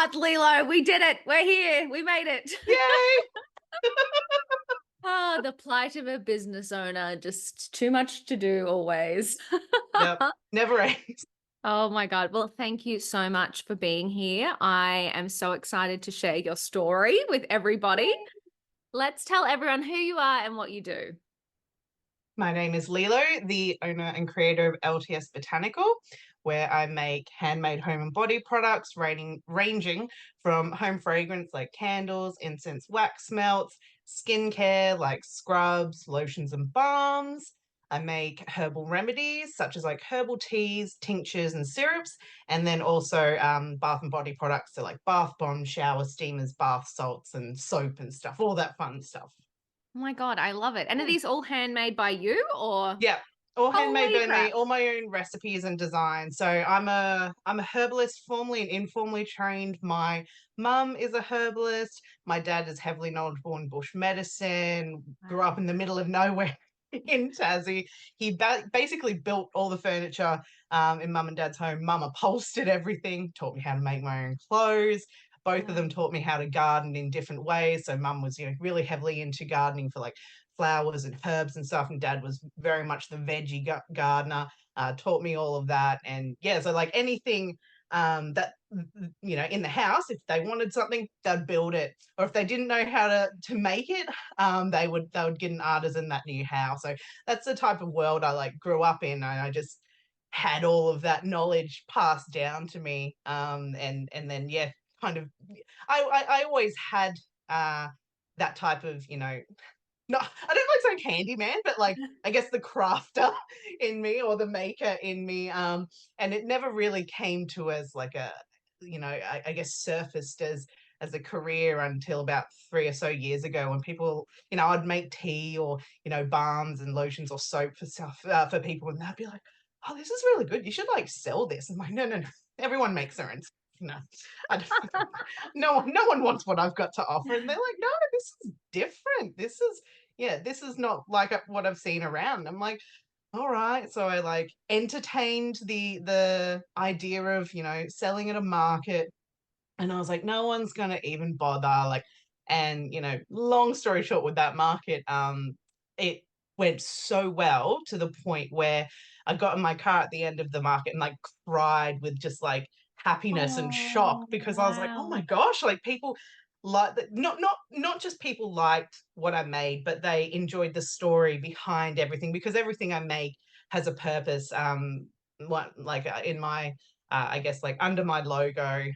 path, Lilo. We did it. We're here. We made it. Yay! Oh, the plight of a business owner. Just too much to do always. Yep. Never ends. Oh my God. Well, thank you so much for being here. I am so excited to share your story with everybody. Let's tell everyone who you are and what you do. My name is Lilo, the owner and creator of LTS Botanical, where I make handmade home and body products ranging from home fragrance like candles, incense, wax melts, skincare like scrubs, lotions, and balms. I make herbal remedies such as like herbal teas, tinctures, and syrups, and then also bath and body products, so like bath bombs, shower steamers, bath salts, and soap and stuff, all that fun stuff. Oh my God, I love it. And are these all handmade by you or? Yeah, all handmade Holy by me, crap. all my own recipes and design. So I'm a herbalist, formally and informally trained. My mum is a herbalist. My dad is heavily knowledgeable in bush medicine. Grew up Wow. in the middle of nowhere in Tassie. He basically built all the furniture in mum and dad's home. Mum upholstered everything, taught me how to make my own clothes. Both of Wow. them taught me how to garden in different ways. So mum was, really heavily into gardening for like flowers and herbs and stuff. And dad was very much the veggie gardener, taught me all of that. And yeah, so like anything that in the house, if they wanted something, they'd build it, or if they didn't know how to make it, they would get an artisan that knew how. So that's the type of world I like grew up in, and I just had all of that knowledge passed down to me. And then yeah, kind of, I always had that type of, no, I don't like saying handyman, but like I guess the crafter in me, or the maker in me. And it never really came to as like a, I guess surfaced as a career until about 3 or so years ago, when people, I'd make tea, or balms and lotions or soap for stuff, for people, and they'd be like, "Oh, this is really good. You should like sell this." I'm like, "No, no, no. Everyone makes their own. No, I don't, no one wants what I've got to offer." And they're like, "No, this is different. This is not like what I've seen around." I'm like, all right. So I like entertained the idea of, selling at a market. And I was like, no one's gonna even bother. Like, and long story short, with that market, it went so well to the point where I got in my car at the end of the market and like cried with just like happiness and shock, Oh, because I was like, oh wow. my gosh, like people like that, not just people liked what I made, but they enjoyed the story behind everything, because everything I make has a purpose. What like in my I guess like under my logo,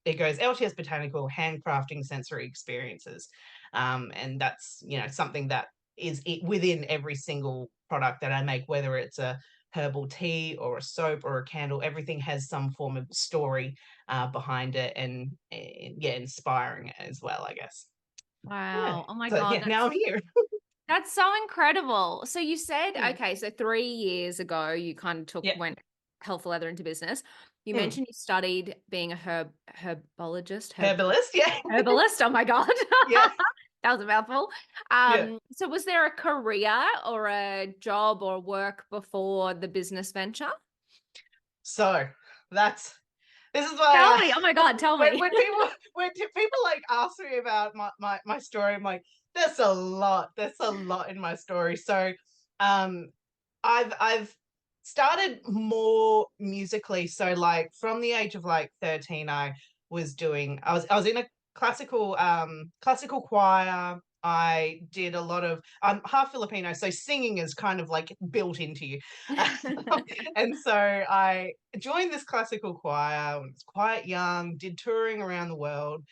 it goes LTS Botanical Handcrafting Sensory Experiences. And that's, something that is within every single product that I make, whether it's a herbal tea or a soap or a candle. Everything has some form of story behind it, and yeah, inspiring it as well, I guess. Yeah. Wow. Oh my So God. yeah, now I'm here. That's so incredible. So you said, Mm. okay, so 3 years ago you kind of Yeah. went Healthful Leather into business. You Mm. mentioned you studied being a Herbalist. Yeah. herbalist. Oh my God. Yeah. That was a mouthful. Yeah. So was there a career or a job or work before the business venture? So that's this is Tell why me. Oh my God, tell when me. people like ask me about my story, I'm like, there's a lot in my story. So um I've started more musically. So like from the age of like 13, I was in a classical choir. I did a lot of, I'm half Filipino, so singing is kind of like built into you. And so I joined this classical choir when I was quite young, did touring around the world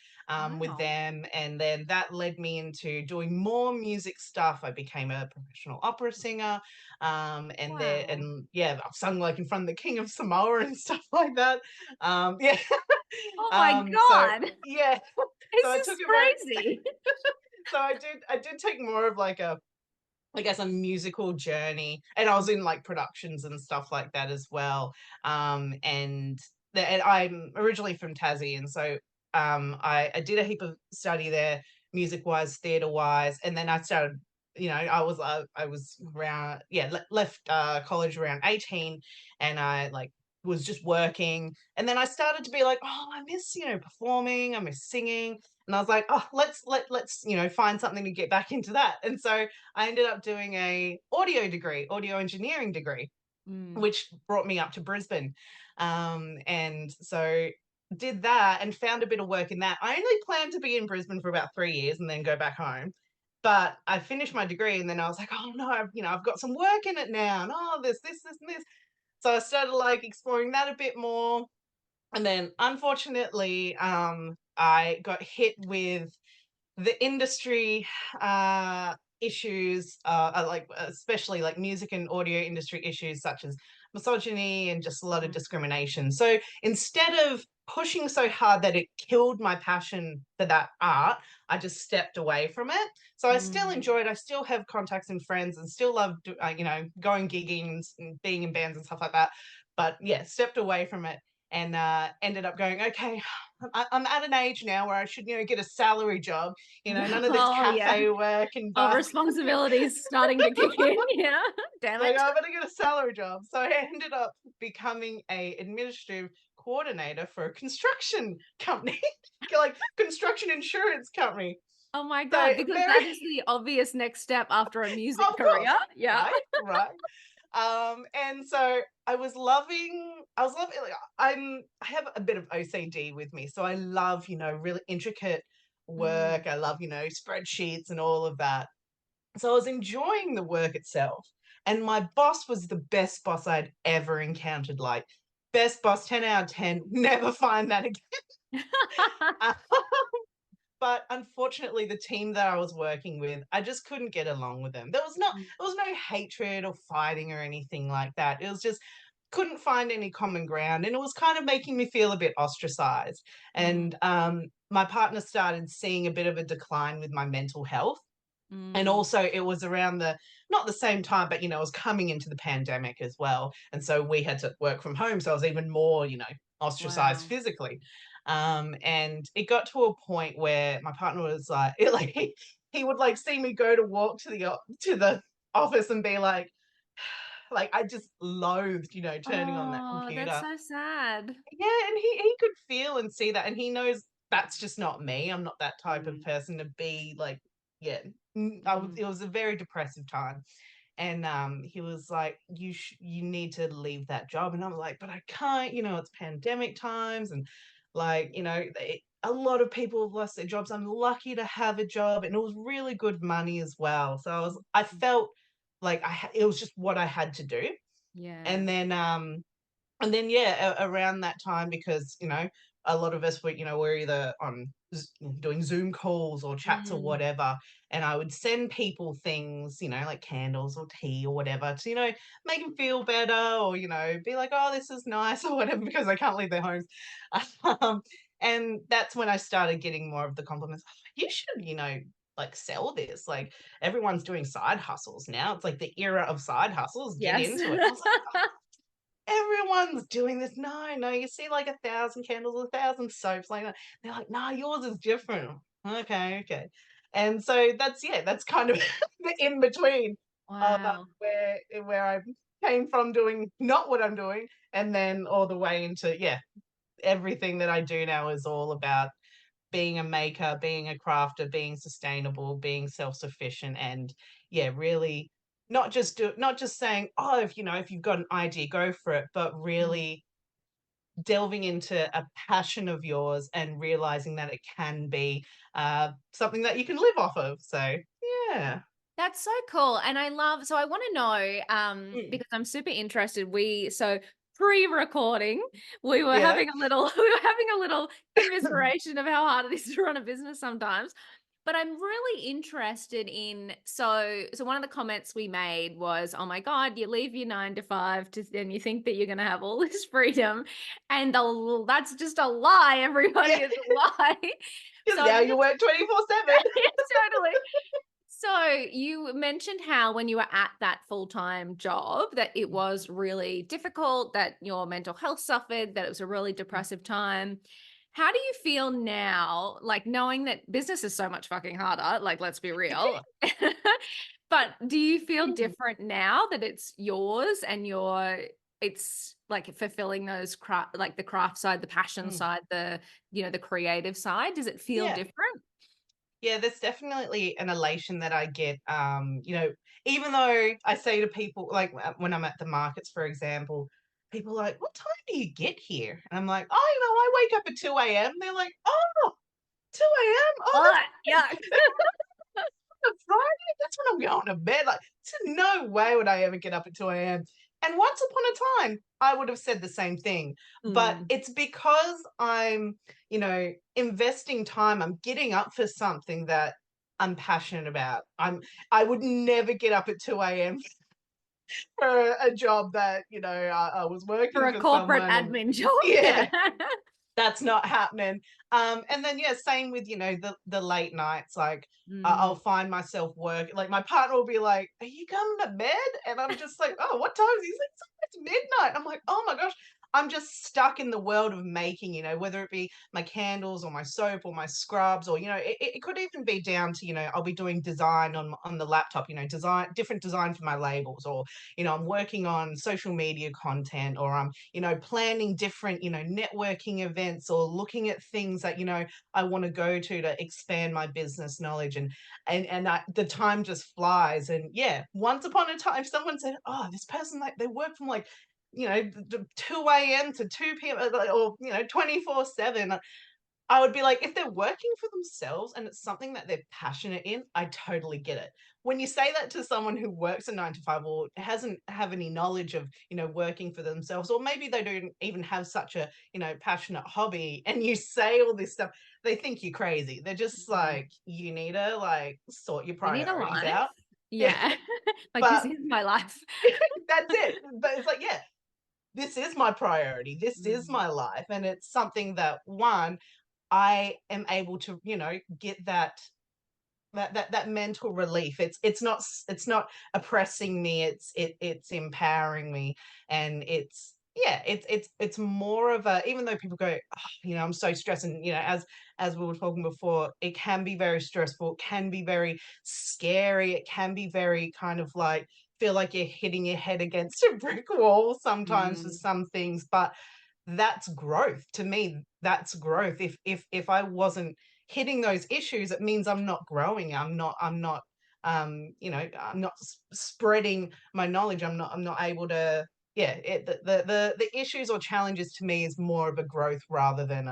with Wow. them. And then that led me into doing more music stuff. I became a professional opera singer. Wow. And yeah, I've sung like in front of the King of Samoa and stuff like that. Yeah. Oh my So God. yeah. So This I took is it very, crazy. so I did take more of like a, I guess, a musical journey, and I was in like productions and stuff like that as well. And I'm originally from Tassie, and so I did a heap of study there, music wise, theatre wise, and then I started. I was around, yeah, left college around 18, and I like was just working. And then I started to be like, oh, I miss, performing, I miss singing. And I was like, oh, let's find something to get back into that. And so I ended up doing a audio engineering degree, Mm. which brought me up to Brisbane. And so did that and found a bit of work in that. I only planned to be in Brisbane for about 3 years and then go back home. But I finished my degree and then I was like, oh no, I've got some work in it now. And oh, this, and this. So I started like exploring that a bit more. And then unfortunately, I got hit with the industry issues, like especially like music and audio industry issues such as misogyny and just a lot of Mm. discrimination. So instead of pushing so hard that it killed my passion for that art, I just stepped away from it. So I still Mm. enjoy it. I still have contacts and friends and still love, going gigging and being in bands and stuff like that. But yeah, stepped away from it and ended up going, okay, I'm at an age now where I should, get a salary job, none of this Oh yeah. cafe work and Oh, bar. responsibilities starting to kick in. Yeah. Damn Like, it. oh, I better get a salary job. So I ended up becoming a administrative coordinator for a construction company, like construction insurance company. Oh my So God, because very, that is the obvious next step after a music of course, career. Yeah. right, right. And so I was loving like I have a bit of OCD with me. So I love, really intricate Mm. work. I love, spreadsheets and all of that. So I was enjoying the work itself. And my boss was the best boss I'd ever encountered. Like, best boss, 10 out of 10, never find that again. But unfortunately, the team that I was working with, I just couldn't get along with them. There was no hatred or fighting or anything like that. It was just couldn't find any common ground, and it was kind of making me feel a bit ostracized. Mm. And my partner started seeing a bit of a decline with my mental health. And Mm. also it was around the not the same time, but it was coming into the pandemic as well. And so we had to work from home. So I was even more, ostracized Wow. physically. And it got to a point where my partner was like, he would like see me go to walk to the office and be like I just loathed, turning on that Oh, that's computer. so sad. Yeah, and he could feel and see that, and he knows that's just not me. I'm not that type of Mm. person to be like, yeah. Mm. It was a very depressive time, and he was like, you need to leave that job, and I'm like, but I can't. It's pandemic times, and like, a lot of people have lost their jobs. I'm lucky to have a job, and it was really good money as well. So I felt like it was just what I had to do, Yeah. and then yeah, around that time, because a lot of us were we're either on doing Zoom calls or chats or Mm. whatever, and I would send people things, like candles or tea or whatever, to make them feel better, or be like, oh, this is nice or whatever, because they can't leave their homes. um, and that's when I started getting more of the compliments. "Oh, you should, like, sell this, like, everyone's doing side hustles now. It's like the era of side hustles. Get Yes. into it." I was like, everyone's doing this. No, no, you see like 1,000 candles, 1,000 soaps, like that. They're like, no, yours is different. Okay, okay. And so that's kind of the in between of Wow. where I came from doing not what I'm doing, and then all the way into, yeah, everything that I do now is all about being a maker, being a crafter, being sustainable, being self-sufficient, and yeah, really not just saying, oh, if you've got an idea, go for it, but Mm. really delving into a passion of yours and realizing that it can be something that you can live off of. So yeah. That's so cool. And so I want to know, Mm. because I'm super interested. So pre-recording, we were Yeah. having a little, we were having a little commiseration of how hard it is to run a business sometimes. But I'm really interested in, so one of the comments we made was, oh my God, you leave your 9 to 5 and you think that you're going to have all this freedom. And that's just a lie, everybody. Yeah. It's a lie. Because So I'm now going you work 24/7. to, totally. So you mentioned how when you were at that full-time job that it was really difficult, that your mental health suffered, that it was a really depressive time. How do you feel now, like knowing that business is so much fucking harder, like let's be real. But do you feel different now that it's yours and you're it's like fulfilling those like the craft side, the passion Mm, side, the creative side? Does it feel yeah. different? Yeah, there's definitely an elation that I get, even though I say to people, like, when I'm at the markets, for example, people are like, "What time do you get here?" And I'm like, "Oh, I wake up at 2 a.m." They're like, "Oh, 2 a.m.? Oh, Oh, yuck. a Friday? That's when I'm going to bed." Like, there's no way would I ever get up at 2 a.m. And once upon a time, I would have said the same thing. But Mm. it's because I'm, investing time, I'm getting up for something that I'm passionate about. I would never get up at 2 a.m. for a job that, I was For working a for corporate someone and admin job, yeah. yeah. That's not happening. And then yeah, same with the late nights. Like I'll Mm. find myself work. Like my partner will be like, "Are you coming to bed?" And I'm just like, "Oh, what time is it?" He's like, "It's midnight." I'm like, "Oh my gosh." I'm just stuck in the world of making, whether it be my candles or my soap or my scrubs, or it could even be down to, I'll be doing design on the laptop, design different design for my labels, or I'm working on social media content, or I'm planning different, networking events, or looking at things that, I want to go to expand my business knowledge. And the time just flies. And yeah, once upon a time, someone said, "Oh, this person, like, they work from like, 2 a.m. to 2 p.m., or 24/7." I would be like, if they're working for themselves and it's something that they're passionate in, I totally get it. When you say that to someone who works a 9 to 5, or hasn't have any knowledge of, working for themselves, or maybe they don't even have such a, passionate hobby, and you say all this stuff, they think you're crazy. They're just Mm. like, you need to like sort your You need a priorities life? out. Yeah. Yeah. Like, this But is my life. that's it. But it's like, yeah, this is my priority. This is Mm. my life. And it's something that, one, I am able to, get that mental relief. It's not oppressing me. It's empowering me, and it's more of a, even though people go, "Oh, I'm so stressed," and as we were talking before, it can be very stressful. It can be very scary. It can be very kind of like feel like you're hitting your head against a brick wall sometimes for Mm. some things, but that's growth. To me, that's growth. If I wasn't hitting those issues, it means I'm not growing. I'm not spreading my knowledge. I'm not able to, yeah, the issues or challenges to me is more of a growth rather than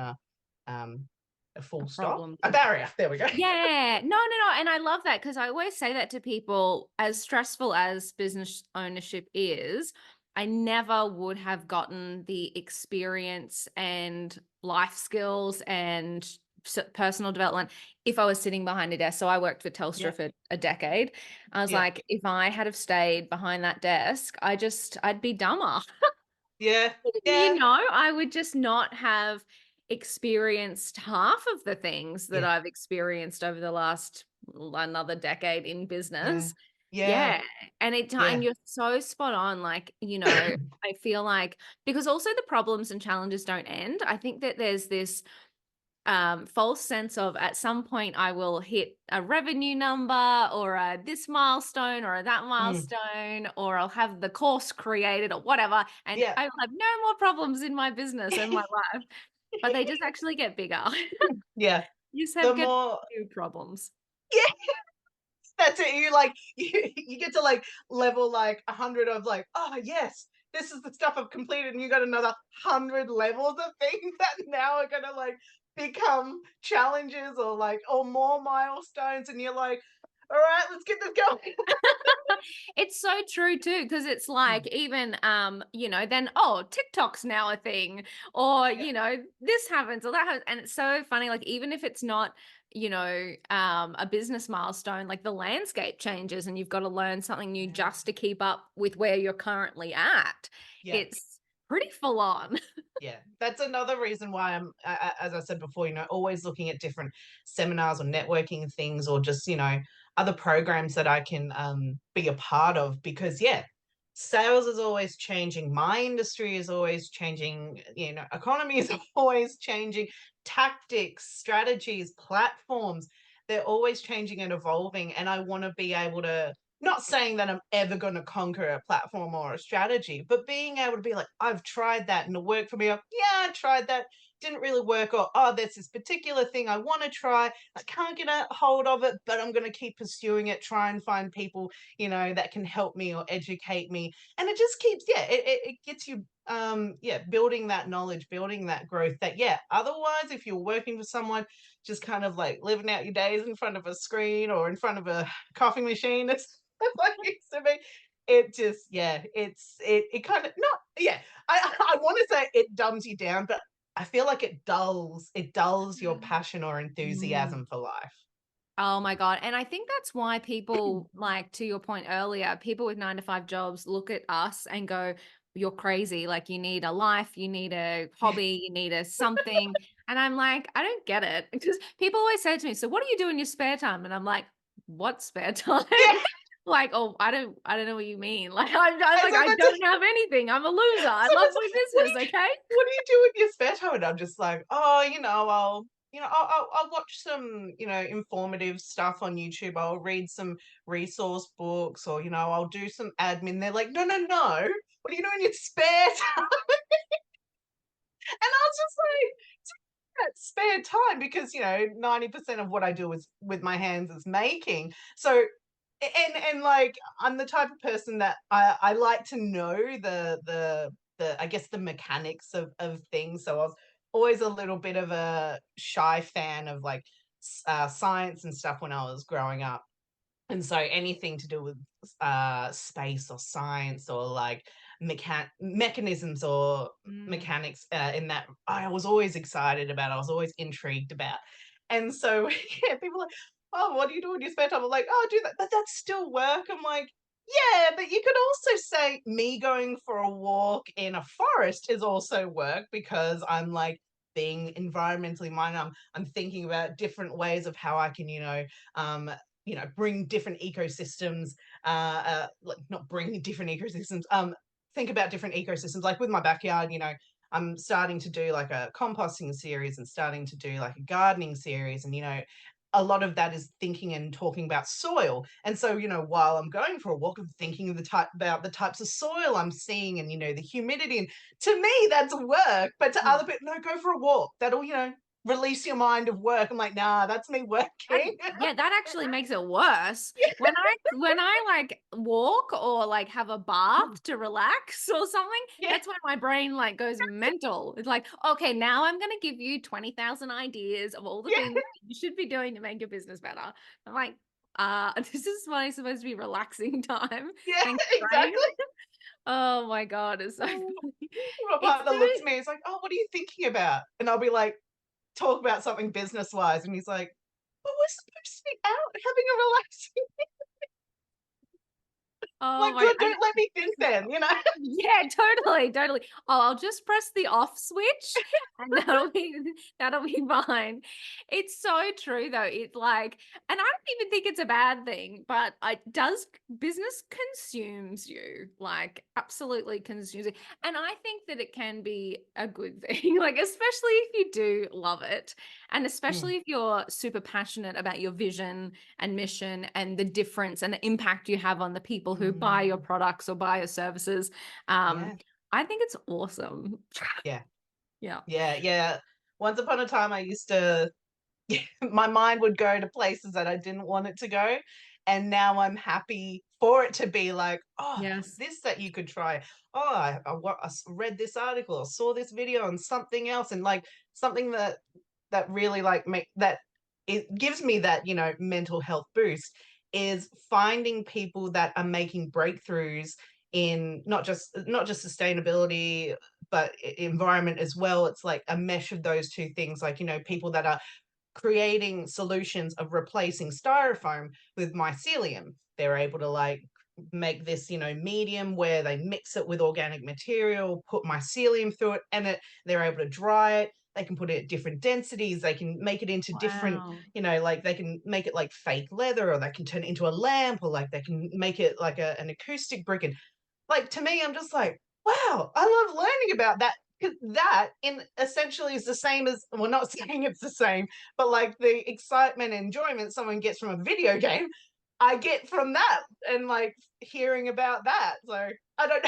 um a A full stop. problem. A barrier. There we go. Yeah. No, no, no, and I love that because I always say that to people, as stressful as business ownership is, I never would have gotten the experience and life skills and personal development if I was sitting behind a desk. So I worked for Telstra Yeah. for a decade. I was Yeah. like, if I had have stayed behind that desk, I'd be dumber. Yeah. You Yeah. know, I would just not have experienced half of the things that Yeah. I've experienced over the last another decade in Yeah. business. Yeah. Yeah. And and Yeah. you're so spot on. Like, I feel like because also the problems and challenges don't end. I think that there's this false sense of at some point I will hit a revenue number or a this milestone or a that Mm. milestone, or I'll have the course created or whatever, and Yeah. I will have no more problems in my business and my life. But they just actually get bigger. Yeah. You just The get more new problems. Yeah. That's it. You like you get to like level like 100 of like, oh yes, this is the stuff I've completed, and you got another 100 levels of things that now are gonna like become challenges, or like or more milestones, and you're like, all right, let's get this going. It's so true too, because it's Mm, like even then oh, TikTok's now a thing, or yeah, this happens or that happens. And it's so funny, like even if it's not, a business milestone, like the landscape changes and you've got to learn something new yeah, just to keep up with where you're currently at. yeah. It's pretty full on. Yeah, that's another reason why I'm, as I said before, always looking at different seminars or networking things, or just, other programs that I can be a part of, because, yeah, sales is always changing. My industry is always changing. Economy is always changing. Tactics, strategies, platforms, they're always changing and evolving. And I want to be able to not saying that I'm ever gonna conquer a platform or a strategy, but being able to be like, "I've tried that and it worked for me," or, "Yeah, I tried that, didn't really work," or, "Oh, there's this particular thing I wanna try, I can't get a hold of it, but I'm gonna keep pursuing it, try and find people, that can help me or educate me." And it just keeps it gets you, building that knowledge, building that growth that, otherwise, if you're working for someone, just kind of, like, living out your days in front of a screen or in front of a coffee machine, it's like used to be. It just it kind of not I want to say it dumbs you down, but I feel like it dulls your passion or Mm. enthusiasm for life. Oh my God. And I think that's why people, like to your point earlier, people with 9 to 5 jobs look at us and go, you're crazy. Like you need a life, you need a hobby, you need a something. And I'm like, I don't get it. Because people always say to me, so what do you do in your spare time? And I'm like, what spare time? Yeah, Like, oh, I don't know what you mean. Like I'm and like, so I that's don't have anything. I'm a loser. I love Someone's my like, "What do business, okay? you do in your spare time?" And I'm just like, "Oh, I'll watch some, informative stuff on YouTube. I'll read some resource books or, I'll do some admin." They're like, "No, no, no. What do you do in your spare time?" And I was just like, that spare time because 90% of what I do is with my hands is making. So and like I'm the type of person that I like to know the I guess the mechanics of things. So I was always a little bit of a shy fan of like science and stuff when I was growing up. And so anything to do with space or science or like mechanisms or Mm. mechanics in that I was always excited about, I was always intrigued about. And so, yeah, people are like, "Oh, what do you do in your spare time?" I'm like, "Oh, I do that." But that's still work. I'm like, "Yeah, but you could also say me going for a walk in a forest is also work because I'm like being environmentally minded. I'm thinking about different ways of how I can, um, bring different ecosystems, like not bring different ecosystems, think about different ecosystems. Like with my backyard, I'm starting to do like a composting series and starting to do like a gardening series. And, a lot of that is thinking and talking about soil. And so, while I'm going for a walk, I'm thinking of about the types of soil I'm seeing and, the humidity. And to me, that's work. But to Yeah. other people, no, go for a walk. That'll, release your mind of work. I'm like, nah, that's me That working. yeah, that actually makes it worse. When I, like, walk or, like, have a bath to relax or something, Yeah, that's when my brain, like, goes mental. It's like, "Okay, now I'm gonna give you 20,000 ideas of all the yeah, things you should be doing to make your business better." I'm like, this is why it's supposed to be relaxing time. yeah, Thanks, brain." exactly. Oh my god, it's so Oh, funny. my It's partner so looks at me, he's like, "Oh, what are you thinking about?" And I'll be like, talk about something business-wise, and he's like, "But we're supposed to be out having a relaxing." oh Like, my "Good, don't let me think then," you know? Yeah, totally, totally. Oh, I'll just press the off switch and that'll be fine. It's so true though. It's like, and I don't even think it's a bad thing, but it does business consumes you, like absolutely consumes you. And I think that it can be a good thing, like especially if you do love it. And Mm, especially if you're super passionate about your vision and mission and the difference and the impact you have on the people who buy your mm, products or buy your services. Um, yeah, I think it's awesome. yeah, Yeah. yeah, yeah. Once upon a time, I used to my mind would go to places that I didn't want it to go, and now I'm happy for it to be like, "Oh, Yes. this that you could try. Oh, read this article or saw this video on something else," and, like, something that really, like, make that it gives me that, mental health boost is finding people that are making breakthroughs in not just sustainability, but environment as well. It's like a mesh of those two things, like, people that are creating solutions of replacing styrofoam with mycelium. They're able to like make this, medium where they mix it with organic material, put mycelium through it, and they're able to dry it. They can put it at different densities. They can make it into different, Wow. like they can make it like fake leather, or they can turn it into a lamp, or like they can make it like an acoustic brick. And like, to me, I'm just like, "Wow, I love learning about that." 'Cause that in essentially is the same as, well, not saying it's the same, but like the excitement and enjoyment someone gets from a video game, I get from that and, like, hearing about that, so I don't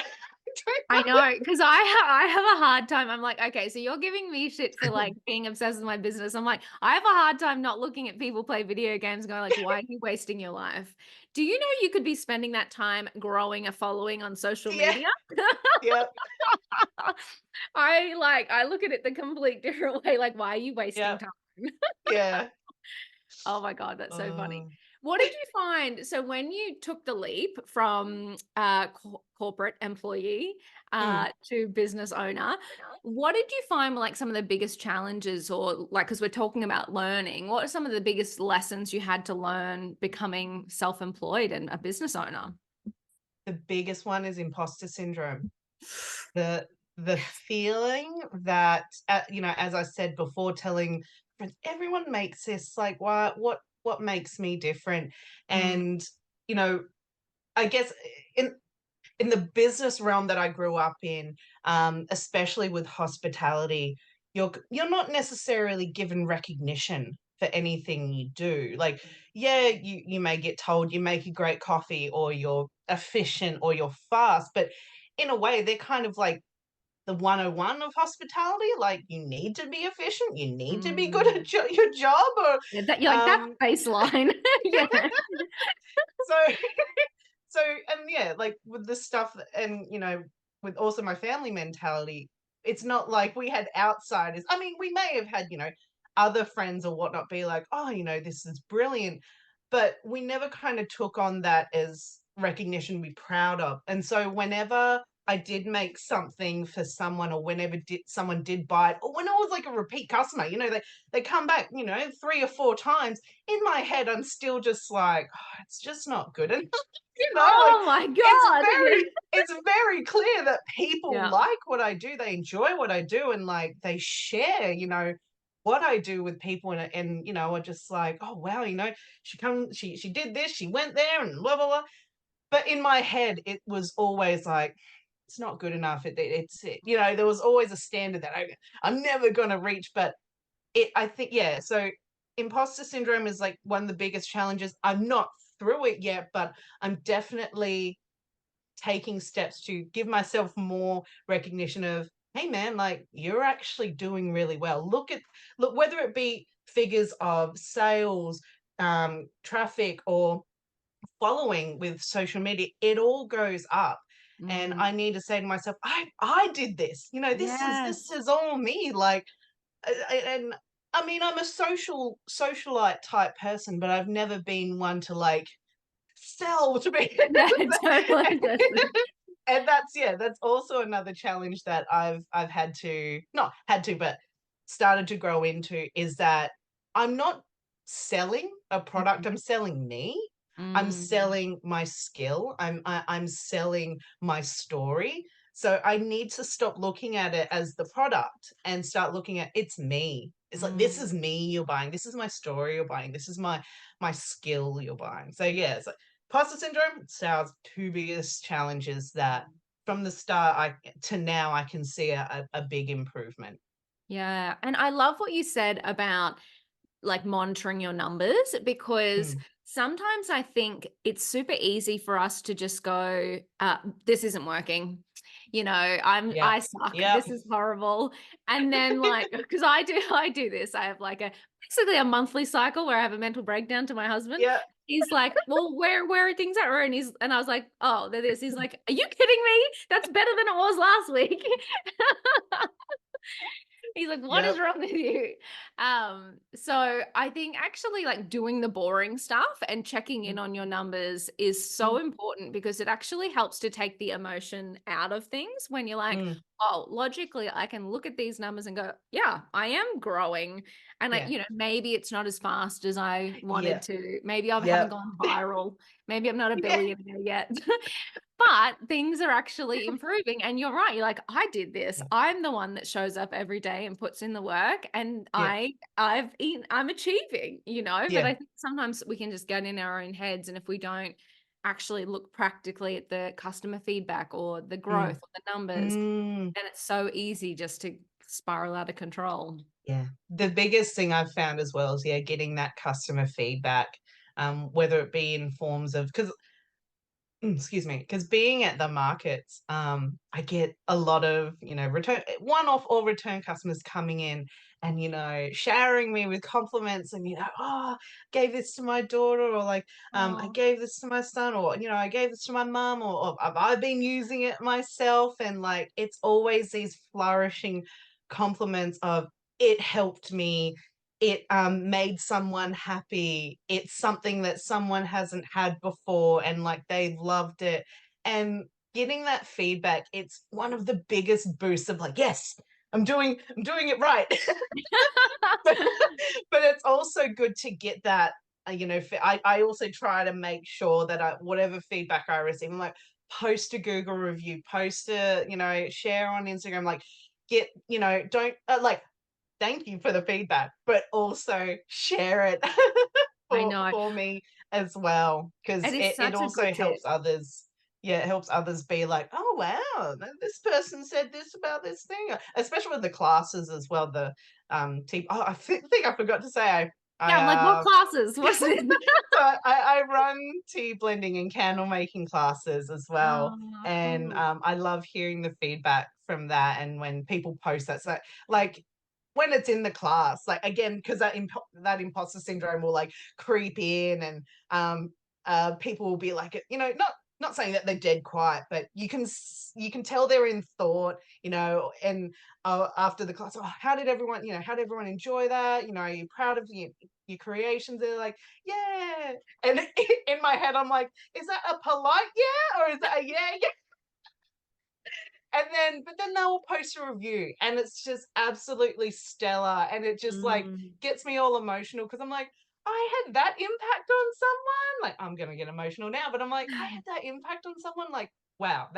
I know, because I have a hard time. I'm like, okay, so you're giving me shit for like being obsessed with my business. I'm like, I have a hard time not looking at people play video games, and going like, why are you wasting your life? Do you know you could be spending that time growing a following on social Yeah, media? yep, I look at it the complete different way. Like, why are you wasting yep, time? yeah. Oh my God, that's so funny. Oh. What did you find? So when you took the leap from corporate employee Mm. to business owner, what did you find were like some of the biggest challenges, or like, because we're talking about learning, what are some of the biggest lessons you had to learn becoming self-employed and a business owner? The biggest one is imposter syndrome. The Yes. feeling that, as I said before, telling friends, "Everyone makes this, like, what makes me different?" Mm, And, you know, I guess in the business realm that I grew up in, especially with hospitality, you're not necessarily given recognition for anything you do. Like, yeah, you may get told you make a great coffee or you're efficient or you're fast, but in a way, they're kind of like the 101 of hospitality. Like, you need to be efficient, you need to be good mm. at your job, or Yeah, that you're like that's um, baseline. Yeah. so So, and yeah, like with the stuff and, with also my family mentality, it's not like we had outsiders. I mean, we may have had, other friends or whatnot be like, "Oh, this is brilliant." But we never kind of took on that as recognition to be proud of. And so whenever I did make something for someone, or whenever someone did buy it, or when it was like a repeat customer, they come back, 3 or 4 times. In my head, I'm still just like, oh, it's just not good enough. Like, Oh my it's God. Yeah. very clear that people Yeah. like what I do, they enjoy what I do, and, like, they share, what I do with people, and, are just like, "Oh, wow, she did this, she went there and blah, blah, blah." But in my head, it was always like, "It's not good enough." There was always a standard that I'm never gonna reach, but I think, yeah, so imposter syndrome is, like, one of the biggest challenges. I'm not through it yet, but I'm definitely taking steps to give myself more recognition of, "Hey, man, like, you're actually doing really well." Look, whether it be figures of sales, traffic, or following with social media, it all goes up, and Mm. I need to say to myself, "I did this, this Yes. is all me." Like, and I mean, I'm a socialite type person, but I've never been one to, like, sell to be. Yeah, totally, totally. And that's, yeah, that's also another challenge that I've had to, not had to, but started to grow into, is that I'm not selling a product, Mhm. I'm selling me. I'm Mm. selling my skill. I'm selling my story. So I need to stop looking at it as the product and start looking at, it's me. It's like, this Mm. is me you're buying. This is my story you're buying. This is my skill you're buying. So yeah, it's like imposter syndrome, it's our two biggest challenges that from the start to now I can see a big improvement. Yeah, and I love what you said about like monitoring your numbers, because Mm. sometimes I think it's super easy for us to just go, this isn't working. Yeah. I suck. Yep. This is horrible. And then like, because I do this. I have like a basically a monthly cycle where I have a mental breakdown to my husband. Yep. He's like, well, where are things at? And I was like, oh, they're this. He's like, are you kidding me? That's better than it was last week. He's like, "What is Yep. wrong with you?" So I think actually like doing the boring stuff and checking in Mm. on your numbers is so Mm. important, because it actually helps to take the emotion out of things when you're like, Mm. "Oh, logically I can look at these numbers and go, yeah, I am growing." And Yeah. maybe it's not as fast as I wanted Yeah. to. Maybe I haven't Yep. gone viral. Maybe I'm not a Yeah. billionaire yet. But things are actually improving. And you're right. You're like, I did this. Yeah. I'm the one that shows up every day and puts in the work. And Yeah. I'm achieving, but Yeah. I think sometimes we can just get in our own heads. And if we don't actually look practically at the customer feedback or the growth Mm. or the numbers, Mm. then it's so easy just to spiral out of control. Yeah. The biggest thing I've found as well is, yeah, getting that customer feedback. whether it be in forms of, because excuse me, because being at the markets, I get a lot of, return one-off or return customers coming in and, showering me with compliments and, "Oh, gave this to my daughter," or like, "I Oh, gave this to my son," or, "I gave this to my mum," or I've been using it myself," and, like, it's always these flourishing compliments of, "It helped me, it made someone happy, it's something that someone hasn't had before and like they've loved it." And getting that feedback, it's one of the biggest boosts of like, yes, I'm doing it right. but, but it's also good to get that, I also try to make sure that whatever feedback I receive, I'm like, post a Google review, post a, share on Instagram, like, get, don't like, thank you for the feedback, but also share it I for know. me as well, It because is it such a good also tip. helps others. Yeah, it helps others be like, "Oh, wow, this person said this about this thing," especially with the classes as well, the, I think I forgot to say Yeah, I'm like, "What I, classes? What's this?" so I run tea blending and candle making classes as well, Oh, and, cool. I love hearing the feedback from that and when people post that, so, like, when it's in the class, like, again, because that imposter syndrome will, like, creep in and, people will be like, not saying that they're dead quiet, but you can tell they're in thought, and, after the class, "Oh, how did everyone enjoy that? Are you proud of your creations?" They're like, "Yeah." And in my head, I'm like, "Is that a polite yeah, or is that a yeah, yeah?" But then they'll post a review and it's just absolutely stellar, and it just, like, Mm. gets me all emotional because 'cause I'm like, "I had that impact on someone?" Like, I'm gonna get emotional now, but I'm like, "I had that impact on someone?" Like, wow,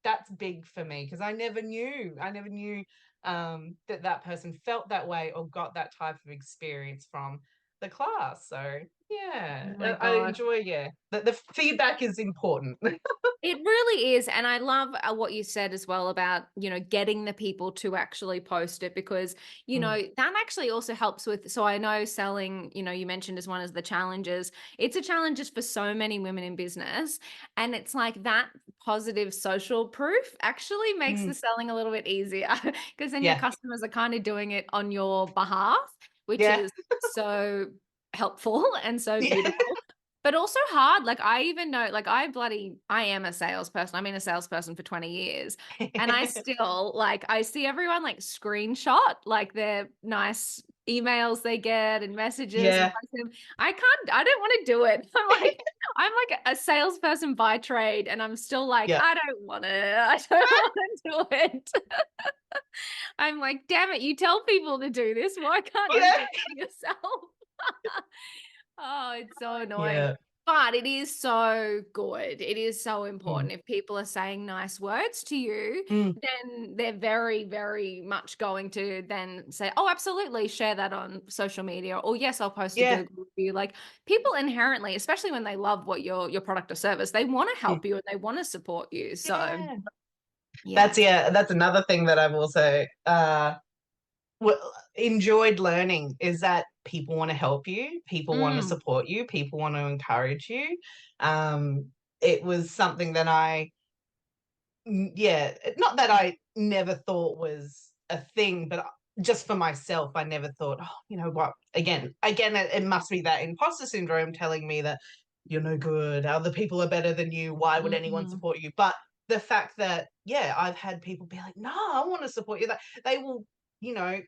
that's big for me because I never knew, that that person felt that way or got that type of experience from the class, so, Oh yeah, my I god. enjoy, yeah. The feedback is important. It really is. And I love what you said as well about, getting the people to actually post it because, Mm, that actually also helps with. So I know selling, you mentioned as one of the challenges. It's a challenge just for so many women in business. And it's like that positive social proof actually makes mm, the selling a little bit easier because then your yeah, customers are kind of doing it on your behalf, which yeah. is so helpful and so Yeah. beautiful. But also hard. Like I even know, like I am a salesperson. I've been a salesperson for 20 years. And I still like I see everyone like screenshot like their nice emails they get and messages and Yeah, post them. I don't want to do it. I'm like a salesperson by trade and I'm still like, yeah. I don't want to, I don't want to do it. I'm like, damn it, you tell people to do this. Why can't you Yeah. do it yourself? Oh, it's so annoying. Yeah. But it is so good. It is so Mm, important. If people are saying nice words to you, mm, then they're very, very much going to then say, oh, absolutely, share that on social media. Or yes, I'll post a yeah, Google review. Like people inherently, especially when they love what your product or service, they want to mm, help you and they want to support you. So yeah. yeah. That's another thing that I've also, enjoyed learning is that people wanna help you, people wanna Mm, support you, people want to encourage you. It was something that yeah, not that I never thought was a thing, but just for myself, I never thought, "Oh, you know what?" Again, it must be that imposter syndrome telling me that you're no good, other people are better than you, why would anyone mm, support you? But the fact that, yeah, I've had people be like, "No, I wanna support you," that they will,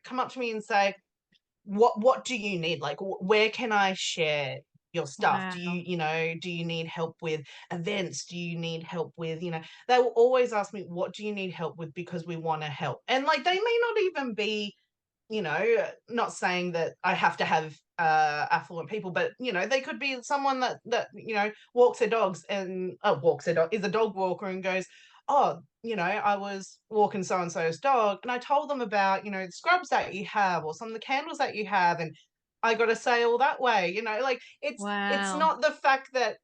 come up to me and say, what do you need? Like, where can I share your stuff? wow. Do you need help with events? Do you need help with, they will always ask me, what do you need help with? Because we want to help. And like, they may not even be, not saying that I have to have affluent people, but they could be someone that walks their dogs and walks their dog is a dog walker and goes, oh, I was walking so and so's dog, and I told them about the scrubs that you have or some of the candles that you have, and I got a sale that way. Like it's Wow. not the fact that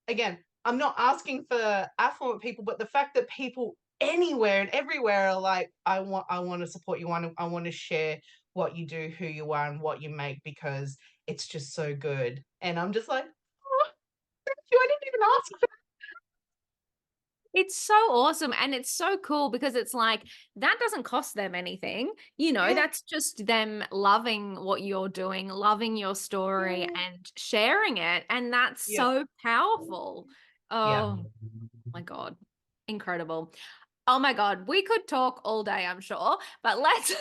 again. I'm not asking for affluent people, but the fact that people anywhere and everywhere are like, I want to support you. I want to share what you do, who you are, and what you make because it's just so good. And I'm just like, "Oh, thank you. I didn't even ask for It's so awesome, and it's so cool because it's like, that doesn't cost them anything, yeah, that's just them loving what you're doing, loving your story, yeah, and sharing it, and that's yeah, so powerful. yeah. Oh my God, incredible. Oh my God, we could talk all day, I'm sure, but let's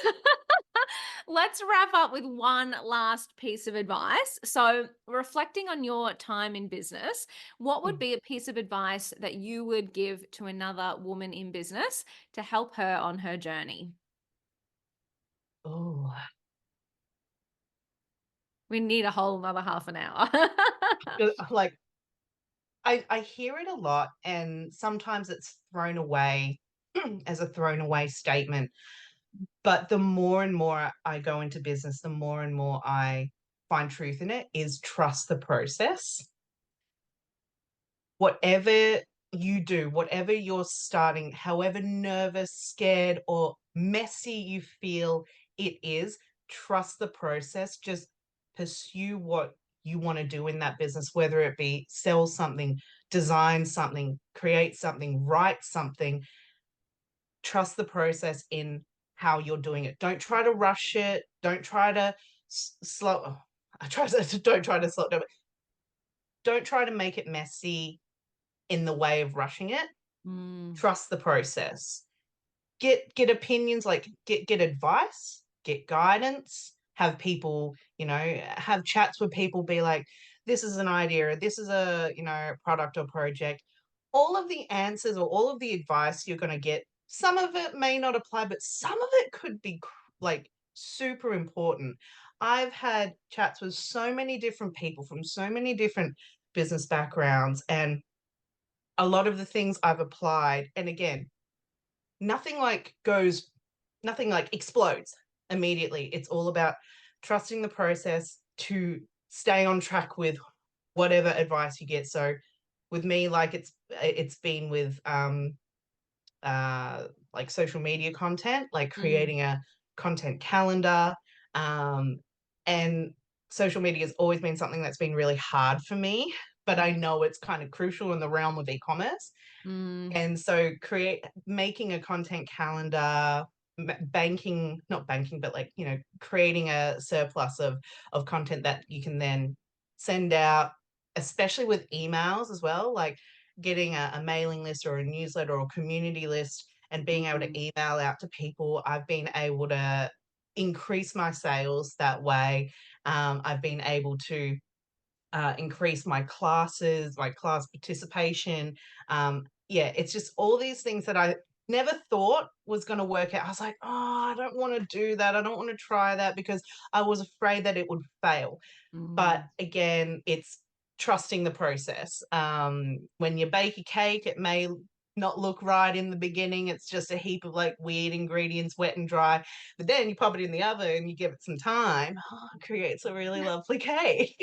let's wrap up with one last piece of advice. So, reflecting on your time in business, what would Mm. be a piece of advice that you would give to another woman in business to help her on her journey? Oh, We need a whole another half an hour. like I hear it a lot, and sometimes it's thrown away as a thrown away statement. But the more and more I go into business, the more and more I find truth in it is trust the process. Whatever you do, whatever you're starting, however nervous, scared, or messy you feel it is, trust the process. Just pursue what you want to do in that business, whether it be sell something, design something, create something, write something. Trust the process in how you're doing it. Don't try to rush it. Don't try to slow. Oh, I try to don't try to slow it down. Don't try to make it messy in the way of rushing it. Mm, Trust the process. Get opinions, like get advice, get guidance, have people, have chats with people, be like, this is an idea, this is a, product or project. All of the answers or all of the advice you're going to get, some of it may not apply, but some of it could be like super important. I've had chats with so many different people from so many different business backgrounds, and a lot of the things I've applied, and again, nothing like goes, nothing like explodes immediately. It's all about trusting the process to stay on track with whatever advice you get. So with me, like it's been with like social media content, like mm, creating a content calendar. And social media has always been something that's been really hard for me, but I mm, know it's kind of crucial in the realm of e-commerce. mm, And so create making a content calendar, banking, not banking, but like, creating a surplus of content that you can then send out, especially with emails as well, like getting a mailing list or a newsletter or a community list and being able to mm. email out to people. I've been able to increase my sales that way. I've been able to increase my classes, my class participation. Yeah, it's just all these things that I never thought was going to work out. I was like, oh, I don't want to do that. I don't want to try that because I was afraid that it would fail. But Mm. again, it's trusting the process. When you bake a cake, it may not look right in the beginning. It's just a heap of like weird ingredients, wet and dry. But then you pop it in the oven, you give it some time, oh, it creates a really lovely cake.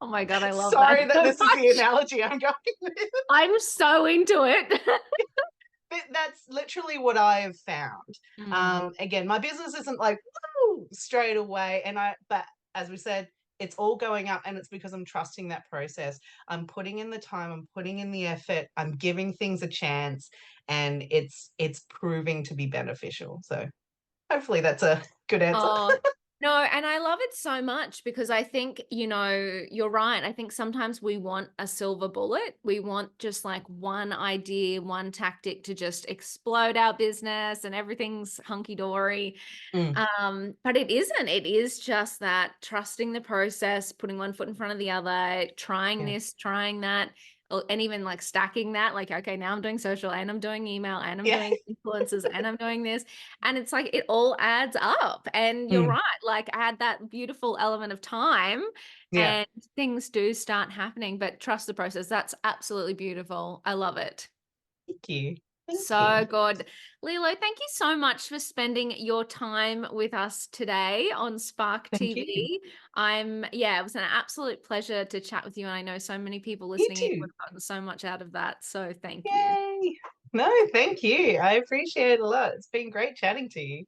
Oh my God, I love that Sorry that so this is the much. analogy I'm going with. I'm so into it. But that's literally what I have found. Mm. Again, my business isn't like woo straight away, but as we said, it's all going up, and it's because I'm trusting that process. I'm putting in the time, I'm putting in the effort, I'm giving things a chance, and it's proving to be beneficial. So hopefully that's a good answer. Oh, no, and I love it so much because I think, you're right. I think sometimes we want a silver bullet. We want just like one idea, one tactic to just explode our business and everything's hunky dory. Mm, But it isn't. It is just that trusting the process, putting one foot in front of the other, trying yeah, this, trying that, and even like stacking that. Like, okay, now I'm doing social and I'm doing email and I'm yeah, doing influencers and I'm doing this. And it's like it all adds up. And you're mm, right. Like, add that beautiful element of time yeah. and things do start happening. But trust the process. That's absolutely beautiful. I love it. Thank you, thank you, So good. Lilo, thank you so much for spending your time with us today on Spark thank you. TV. Yeah, it was an absolute pleasure to chat with you. And I know so many people You listening in too. would have gotten so much out of that. So thank you. Yay! No, thank you. I appreciate it a lot. It's been great chatting to you.